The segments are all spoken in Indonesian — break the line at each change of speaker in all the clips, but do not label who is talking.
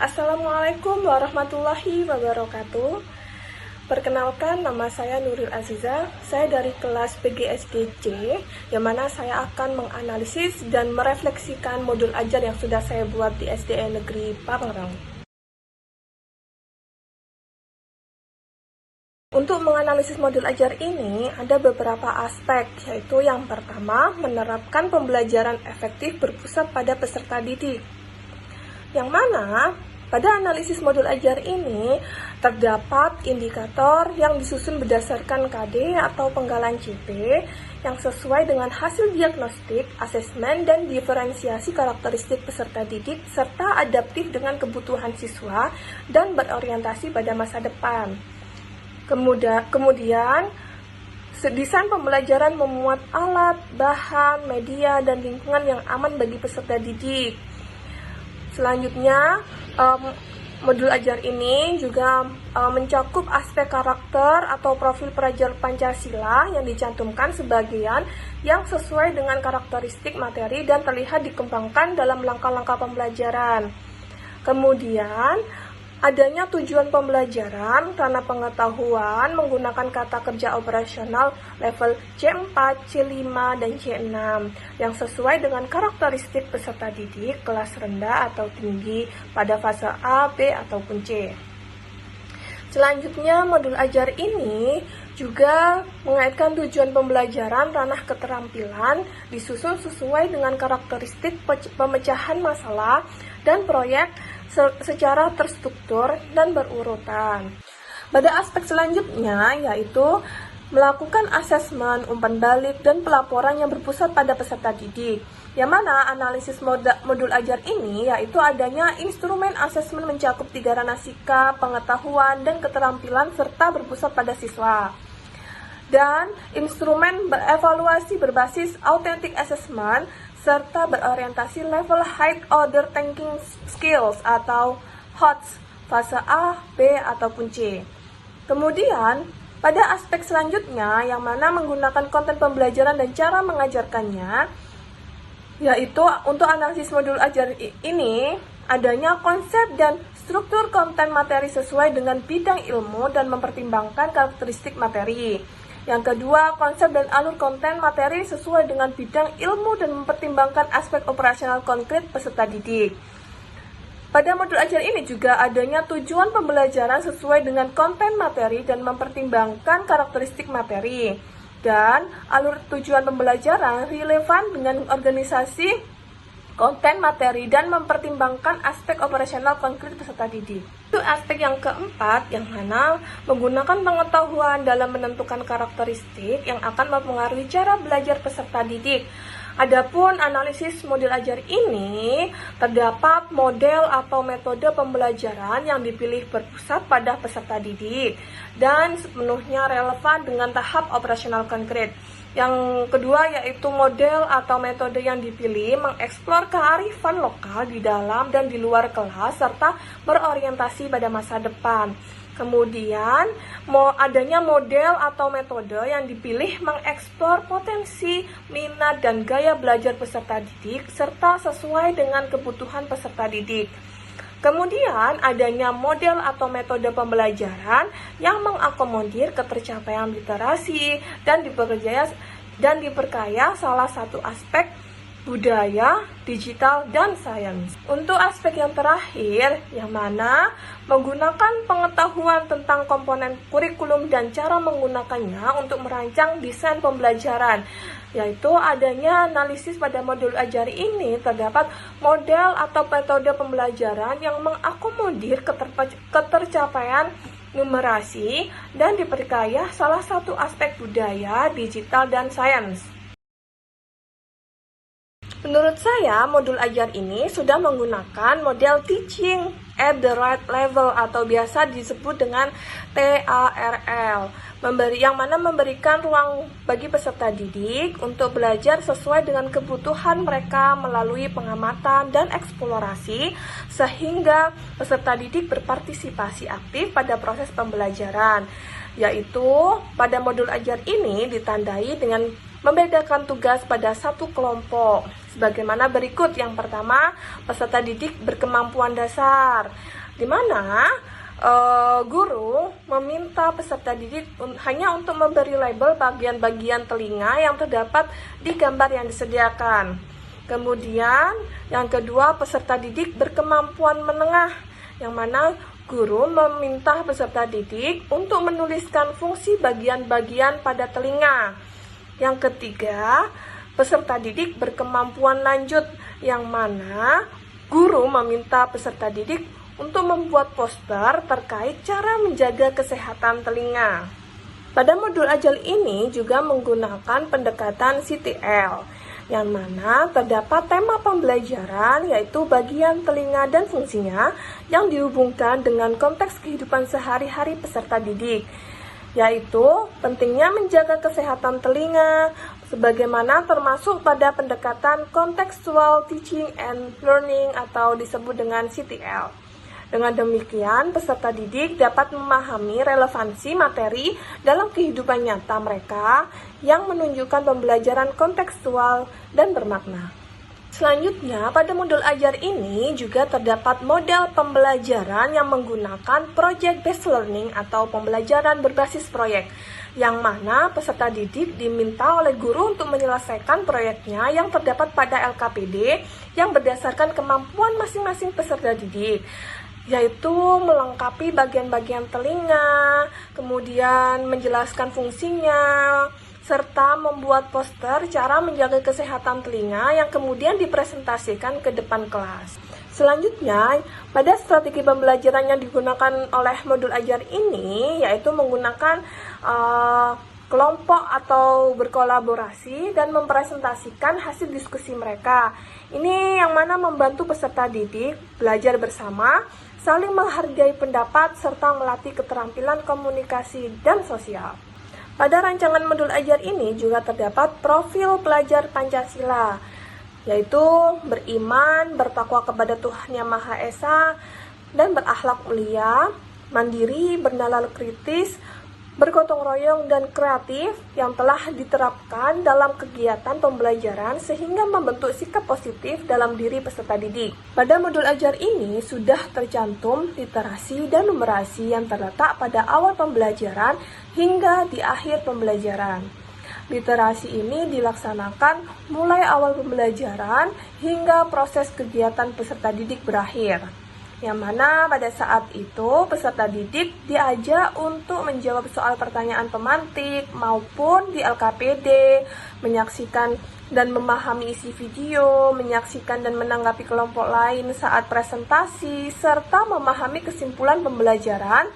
Assalamualaikum warahmatullahi wabarakatuh. Perkenalkan, nama saya Nuril Aziza. Saya dari kelas PGSD-C, yang mana saya akan menganalisis dan merefleksikan modul ajar yang sudah saya buat di SDN Negeri Pangrango. Untuk menganalisis modul ajar ini, ada beberapa aspek, yaitu yang pertama, menerapkan pembelajaran efektif berpusat pada peserta didik. Yang mana, pada analisis modul ajar ini, terdapat indikator yang disusun berdasarkan KD atau penggalan CP yang sesuai dengan hasil diagnostik, asesmen, dan diferensiasi karakteristik peserta didik, serta adaptif dengan kebutuhan siswa dan berorientasi pada masa depan. Kemudian, desain pembelajaran memuat alat, bahan, media, dan lingkungan yang aman bagi peserta didik. Selanjutnya, modul ajar ini juga mencakup aspek karakter atau profil pelajar Pancasila yang dicantumkan sebagian yang sesuai dengan karakteristik materi dan terlihat dikembangkan dalam langkah-langkah pembelajaran. Kemudian, adanya tujuan pembelajaran karena pengetahuan menggunakan kata kerja operasional level C4, C5, dan C6 yang sesuai dengan karakteristik peserta didik kelas rendah atau tinggi pada fase A, B, ataupun C. Selanjutnya, modul ajar ini juga mengaitkan tujuan pembelajaran ranah keterampilan disusun sesuai dengan karakteristik pemecahan masalah dan proyek secara terstruktur dan berurutan. Pada aspek selanjutnya, yaitu melakukan asesmen, umpan balik, dan pelaporan yang berpusat pada peserta didik. Yang mana analisis modul ajar ini yaitu adanya instrumen asesmen mencakup 3 ranah sikap, pengetahuan, dan keterampilan serta berpusat pada siswa. Dan instrumen berevaluasi berbasis authentic assessment serta berorientasi level high order thinking skills atau HOTS fase A, B, ataupun C. Kemudian, pada aspek selanjutnya yang mana menggunakan konten pembelajaran dan cara mengajarkannya, yaitu untuk analisis modul ajar ini adanya konsep dan struktur konten materi sesuai dengan bidang ilmu dan mempertimbangkan karakteristik materi. Yang kedua, konsep dan alur konten materi sesuai dengan bidang ilmu dan mempertimbangkan aspek operasional konkret peserta didik. Pada modul ajar ini juga adanya tujuan pembelajaran sesuai dengan konten materi dan mempertimbangkan karakteristik materi. Dan alur tujuan pembelajaran relevan dengan organisasi konten materi dan mempertimbangkan aspek operasional konkret peserta didik. Itu aspek yang keempat, yang mana menggunakan pengetahuan dalam menentukan karakteristik yang akan mempengaruhi cara belajar peserta didik. Adapun analisis modul ajar ini terdapat model atau metode pembelajaran yang dipilih berpusat pada peserta didik dan sepenuhnya relevan dengan tahap operasional konkret. Yang kedua yaitu model atau metode yang dipilih mengeksplor kearifan lokal di dalam dan di luar kelas serta berorientasi pada masa depan. Kemudian, adanya model atau metode yang dipilih mengeksplor potensi, minat, dan gaya belajar peserta didik serta sesuai dengan kebutuhan peserta didik. Kemudian, adanya model atau metode pembelajaran yang mengakomodir ketercapaian literasi dan diperkaya salah satu aspek budaya, digital, dan sains. Untuk aspek yang terakhir, yang mana menggunakan pengetahuan tentang komponen kurikulum dan cara menggunakannya untuk merancang desain pembelajaran, yaitu adanya analisis pada modul ajar ini terdapat model atau metode pembelajaran yang mengakomodir ketercapaian numerasi dan diperkaya salah satu aspek budaya, digital, dan sains. Menurut saya, modul ajar ini sudah menggunakan model teaching at the right level atau biasa disebut dengan TARL, yang mana memberikan ruang bagi peserta didik untuk belajar sesuai dengan kebutuhan mereka melalui pengamatan dan eksplorasi, sehingga peserta didik berpartisipasi aktif pada proses pembelajaran. Yaitu pada modul ajar ini ditandai dengan membedakan tugas pada satu kelompok. Sebagaimana berikut. Yang pertama, peserta didik berkemampuan dasar, di mana guru meminta peserta didik hanya untuk memberi label bagian-bagian telinga yang terdapat di gambar yang disediakan. Kemudian yang kedua, peserta didik berkemampuan menengah, yang mana guru meminta peserta didik untuk menuliskan fungsi bagian-bagian pada telinga. Yang ketiga, peserta didik berkemampuan lanjut, yang mana guru meminta peserta didik untuk membuat poster terkait cara menjaga kesehatan telinga. Pada modul ajar ini juga menggunakan pendekatan CTL, yang mana terdapat tema pembelajaran yaitu bagian telinga dan fungsinya yang dihubungkan dengan konteks kehidupan sehari-hari peserta didik, yaitu pentingnya menjaga kesehatan telinga, sebagaimana termasuk pada pendekatan contextual teaching and learning atau disebut dengan CTL. Dengan demikian, peserta didik dapat memahami relevansi materi dalam kehidupan nyata mereka yang menunjukkan pembelajaran kontekstual dan bermakna. Selanjutnya, pada modul ajar ini juga terdapat model pembelajaran yang menggunakan project-based learning atau pembelajaran berbasis proyek, yang mana peserta didik diminta oleh guru untuk menyelesaikan proyeknya yang terdapat pada LKPD yang berdasarkan kemampuan masing-masing peserta didik, yaitu melengkapi bagian-bagian telinga, kemudian menjelaskan fungsinya, serta membuat poster cara menjaga kesehatan telinga yang kemudian dipresentasikan ke depan kelas. Selanjutnya, pada strategi pembelajaran yang digunakan oleh modul ajar ini, yaitu menggunakan kelompok atau berkolaborasi dan mempresentasikan hasil diskusi mereka. Ini yang mana membantu peserta didik belajar bersama, saling menghargai pendapat, serta melatih keterampilan komunikasi dan sosial. Pada rancangan modul ajar ini juga terdapat profil pelajar Pancasila, yaitu beriman, bertakwa kepada Tuhan Yang Maha Esa, dan berakhlak mulia, mandiri, bernalar kritis, bergotong royong dan kreatif yang telah diterapkan dalam kegiatan pembelajaran sehingga membentuk sikap positif dalam diri peserta didik. Pada modul ajar ini sudah tercantum literasi dan numerasi yang terletak pada awal pembelajaran hingga di akhir pembelajaran. Literasi ini dilaksanakan mulai awal pembelajaran hingga proses kegiatan peserta didik berakhir, yang mana pada saat itu peserta didik diajak untuk menjawab soal pertanyaan pemantik maupun di LKPD, menyaksikan dan memahami isi video, menyaksikan dan menanggapi kelompok lain saat presentasi, serta memahami kesimpulan pembelajaran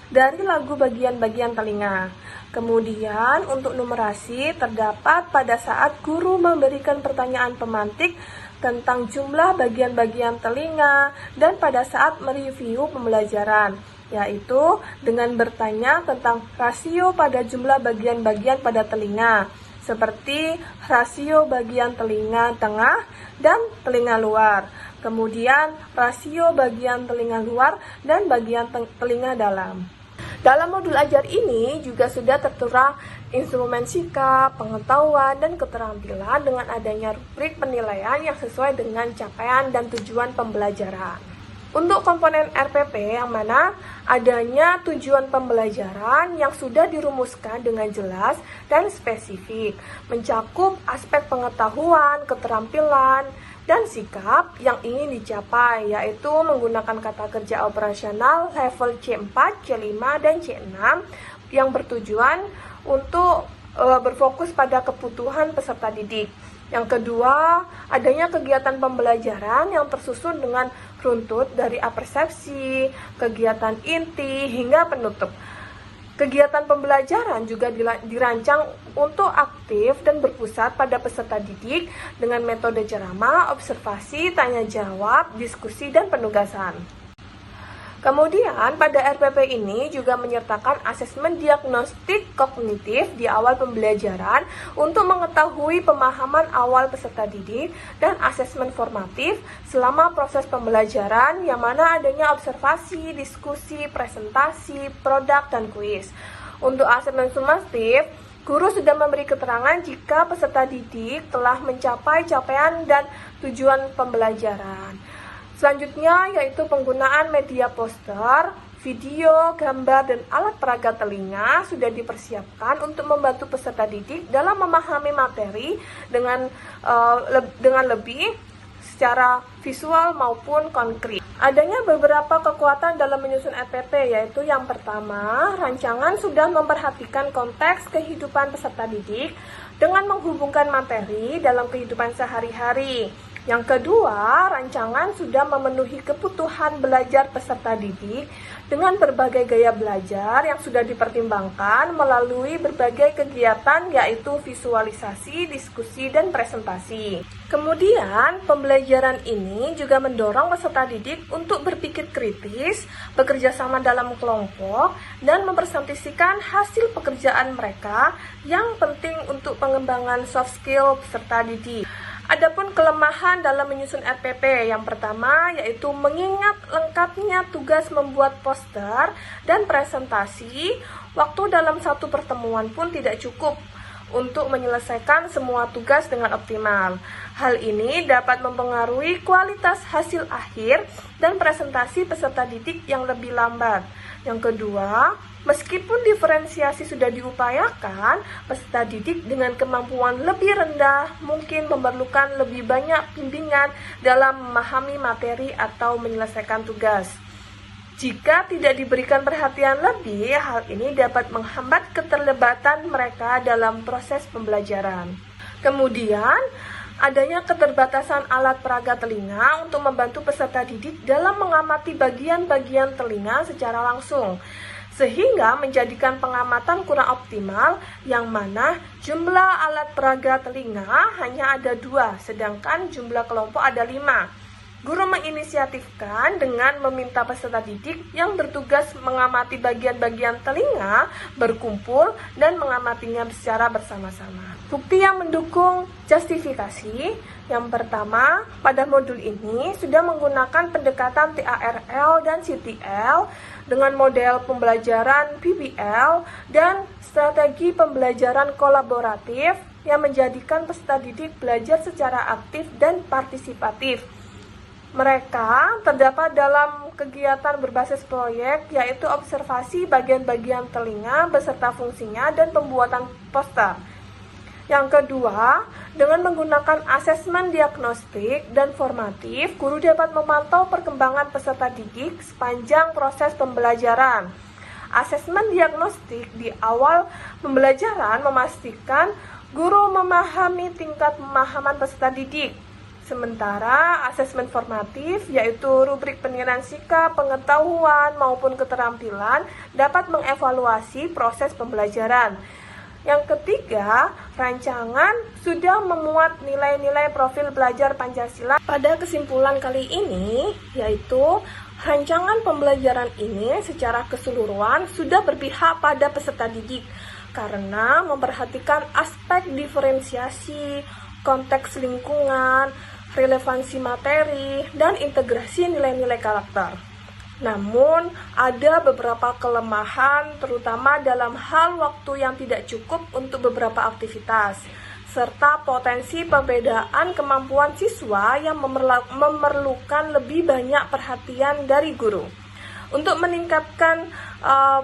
dari lagu bagian-bagian telinga. Kemudian untuk numerasi terdapat pada saat guru memberikan pertanyaan pemantik tentang jumlah bagian-bagian telinga dan pada saat mereview pembelajaran, yaitu dengan bertanya tentang rasio pada jumlah bagian-bagian pada telinga, seperti rasio bagian telinga tengah dan telinga luar, kemudian rasio bagian telinga luar dan bagian telinga dalam. Dalam modul ajar ini juga sudah tertera instrumen sikap, pengetahuan, dan keterampilan dengan adanya rubrik penilaian yang sesuai dengan capaian dan tujuan pembelajaran. Untuk komponen RPP yang mana adanya tujuan pembelajaran yang sudah dirumuskan dengan jelas dan spesifik, mencakup aspek pengetahuan, keterampilan, dan sikap yang ingin dicapai, yaitu menggunakan kata kerja operasional level C4, C5, dan C6 yang bertujuan untuk berfokus pada kebutuhan peserta didik. Yang kedua, adanya kegiatan pembelajaran yang tersusun dengan runtut dari apersepsi, kegiatan inti, hingga penutup. Kegiatan pembelajaran juga dirancang untuk aktif dan berpusat pada peserta didik dengan metode ceramah, observasi, tanya jawab, diskusi, dan penugasan. Kemudian pada RPP ini juga menyertakan asesmen diagnostik kognitif di awal pembelajaran untuk mengetahui pemahaman awal peserta didik dan asesmen formatif selama proses pembelajaran yang mana adanya observasi, diskusi, presentasi, produk, dan kuis. Untuk asesmen sumatif Guru sudah memberi keterangan jika peserta didik telah mencapai capaian dan tujuan pembelajaran. Selanjutnya yaitu penggunaan media poster, video, gambar, dan alat peraga telinga sudah dipersiapkan untuk membantu peserta didik dalam memahami materi dengan lebih secara visual maupun konkret. Adanya beberapa kekuatan dalam menyusun RPP, yaitu yang pertama, rancangan sudah memperhatikan konteks kehidupan peserta didik dengan menghubungkan materi dalam kehidupan sehari-hari. Yang kedua, rancangan sudah memenuhi kebutuhan belajar peserta didik dengan berbagai gaya belajar yang sudah dipertimbangkan melalui berbagai kegiatan, yaitu visualisasi, diskusi, dan presentasi. Kemudian, pembelajaran ini juga mendorong peserta didik untuk berpikir kritis, bekerja sama dalam kelompok, dan mempresentasikan hasil pekerjaan mereka yang penting untuk pengembangan soft skill peserta didik. Adapun kelemahan dalam menyusun RPP, yang pertama yaitu mengingat lengkapnya tugas membuat poster dan presentasi, waktu dalam satu pertemuan pun tidak cukup untuk menyelesaikan semua tugas dengan optimal. Hal ini dapat mempengaruhi kualitas hasil akhir dan presentasi peserta didik yang lebih lambat. Yang kedua, meskipun diferensiasi sudah diupayakan, peserta didik dengan kemampuan lebih rendah mungkin memerlukan lebih banyak bimbingan dalam memahami materi atau menyelesaikan tugas. Jika tidak diberikan perhatian lebih, hal ini dapat menghambat keterlibatan mereka dalam proses pembelajaran. Kemudian, adanya keterbatasan alat peraga telinga untuk membantu peserta didik dalam mengamati bagian-bagian telinga secara langsung, sehingga menjadikan pengamatan kurang optimal, yang mana jumlah alat peraga telinga hanya ada 2, sedangkan jumlah kelompok ada 5. Guru menginisiatifkan dengan meminta peserta didik yang bertugas mengamati bagian-bagian telinga berkumpul dan mengamatinya secara bersama-sama. Bukti yang mendukung justifikasi, yang pertama, pada modul ini sudah menggunakan pendekatan TARL dan CTL dengan model pembelajaran PBL dan strategi pembelajaran kolaboratif yang menjadikan peserta didik belajar secara aktif dan partisipatif. Mereka terdapat dalam kegiatan berbasis proyek, yaitu observasi bagian-bagian telinga beserta fungsinya dan pembuatan poster. Yang kedua, dengan menggunakan asesmen diagnostik dan formatif, guru dapat memantau perkembangan peserta didik sepanjang proses pembelajaran. Asesmen diagnostik di awal pembelajaran memastikan guru memahami tingkat pemahaman peserta didik. Sementara asesmen formatif, yaitu rubrik penilaian sikap, pengetahuan, maupun keterampilan, dapat mengevaluasi proses pembelajaran. Yang ketiga, rancangan sudah memuat nilai-nilai profil belajar Pancasila. Pada kesimpulan kali ini, yaitu rancangan pembelajaran ini secara keseluruhan sudah berpihak pada peserta didik karena memperhatikan aspek diferensiasi, konteks lingkungan, relevansi materi, dan integrasi nilai-nilai karakter. Namun, ada beberapa kelemahan, terutama dalam hal waktu yang tidak cukup untuk beberapa aktivitas, serta potensi perbedaan kemampuan siswa yang memerlukan lebih banyak perhatian dari guru. Untuk meningkatkan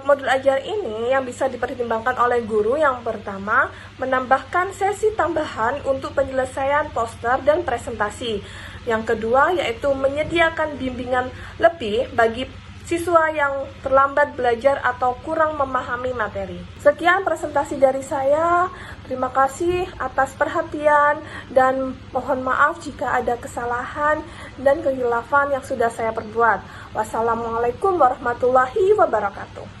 modul ajar ini yang bisa dipertimbangkan oleh guru, yang pertama, menambahkan sesi tambahan untuk penyelesaian poster dan presentasi. Yang kedua, yaitu menyediakan bimbingan lebih bagi siswa yang terlambat belajar atau kurang memahami materi. Sekian presentasi dari saya. Terima kasih atas perhatian dan mohon maaf jika ada kesalahan dan kehilafan yang sudah saya perbuat. Wassalamualaikum warahmatullahi wabarakatuh.